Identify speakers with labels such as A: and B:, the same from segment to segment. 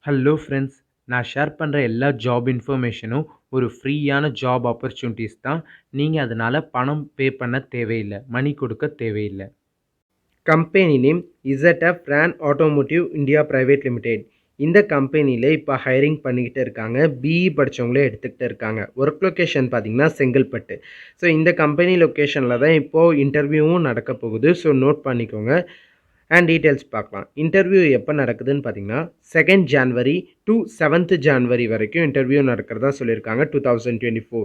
A: Hello friends, நான் share பண்ணுற எல்லா ஜாப் இன்ஃபர்மேஷனும் ஒரு ஃப்ரீயான ஜாப் ஆப்பர்ச்சுனிட்டிஸ் தான். நீங்கள் அதனால் பணம் பே பண்ண தேவையில்லை, மணி கொடுக்க தேவையில்லை. Company name ZF brand automotive India private limited. இந்த கம்பெனியில் இப்போ ஹைரிங் பண்ணிக்கிட்டு இருக்காங்க. பிஇ படித்தவங்களே எடுத்துக்கிட்டு இருக்காங்க. ஒர்க் லொக்கேஷன் பார்த்தீங்கன்னா செங்கல்பட்டு. ஸோ இந்த கம்பெனி லொக்கேஷனில் தான் இப்போது இன்டர்வியூவும் நடக்க போகுது. ஸோ நோட் பண்ணிக்கோங்க அண்ட் டீட்டெயில்ஸ் பார்க்கலாம். இன்டர்வியூ எப்போ நடக்குதுன்னு பார்த்தீங்கன்னா 2nd January to 7th January வரைக்கும் இன்டர்வியூ நடக்கிறதா சொல்லியிருக்காங்க 2024.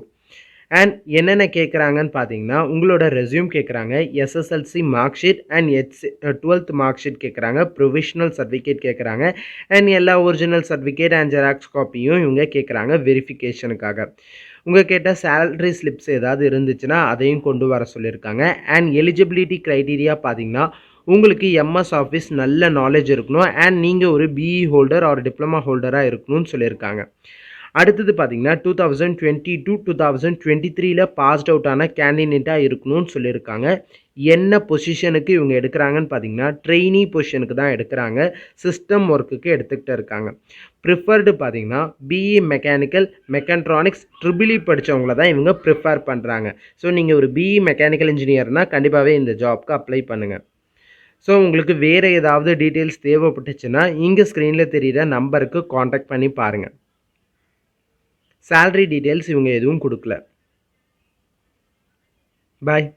A: அண்ட் என்னென்ன கேட்குறாங்கன்னு பார்த்தீங்கன்னா, உங்களோட ரெஸ்யூம் கேட்குறாங்க, SSLC mark sheet and 12th mark sheet கேட்குறாங்க, ப்ரொவிஷனல் சர்டிஃபிகேட் கேட்குறாங்க அண்ட் எல்லா ஒரிஜினல் சர்டிஃபிகேட் அண்ட் ஜெராக்ஸ் காப்பியும் இவங்க கேட்குறாங்க வெரிஃபிகேஷனுக்காக. உங்கள் கேட்ட சேலரி ஸ்லிப்ஸ் ஏதாவது இருந்துச்சுன்னா அதையும் கொண்டு வர சொல்லியிருக்காங்க. அண்ட் எலிஜிபிலிட்டி க்ரைட்டீரியா பார்த்தீங்கன்னா, உங்களுக்கு எம்எஸ் ஆஃபீஸ் நல்ல நாலேஜ் இருக்கணும் அண்ட் நீங்கள் ஒரு பிஇ ஹோல்டர் ஆர் டிப்ளமா ஹோல்டராக இருக்கணும்னு சொல்லியிருக்காங்க. அடுத்தது பார்த்தீங்கன்னா 2022-2023 பாஸ்ட் அவுட் ஆன கேண்டிடேட்டாக இருக்கணும்னு சொல்லியிருக்காங்க. என்ன பொசிஷனுக்கு இவங்க எடுக்கிறாங்கன்னு பார்த்தீங்கன்னா, ட்ரெயினி பொசிஷனுக்கு தான் எடுக்கிறாங்க. சிஸ்டம் ஒர்க்குக்கு எடுத்துக்கிட்டு இருக்காங்க. ப்ரிஃபர்டு பார்த்தீங்கன்னா BE mechanical, mechatronics, triple E படித்தவங்கள தான் இவங்க ப்ரிஃபர் பண்ணுறாங்க. ஸோ நீங்கள் ஒரு பிஇ மெக்கானிக்கல் இன்ஜினியர்னால் கண்டிப்பாகவே இந்த ஜாப்க்கு அப்ளை பண்ணுங்கள். ஸோ உங்களுக்கு வேறு ஏதாவது டீட்டெயில்ஸ் தேவைப்பட்டுச்சுன்னா இங்கே ஸ்க்ரீனில் தெரிகிற நம்பருக்கு காண்டாக்ட் பண்ணி பாருங்கள். சேலரி டீட்டெயில்ஸ் இவங்க எதுவும் கொடுக்கல. பாய்.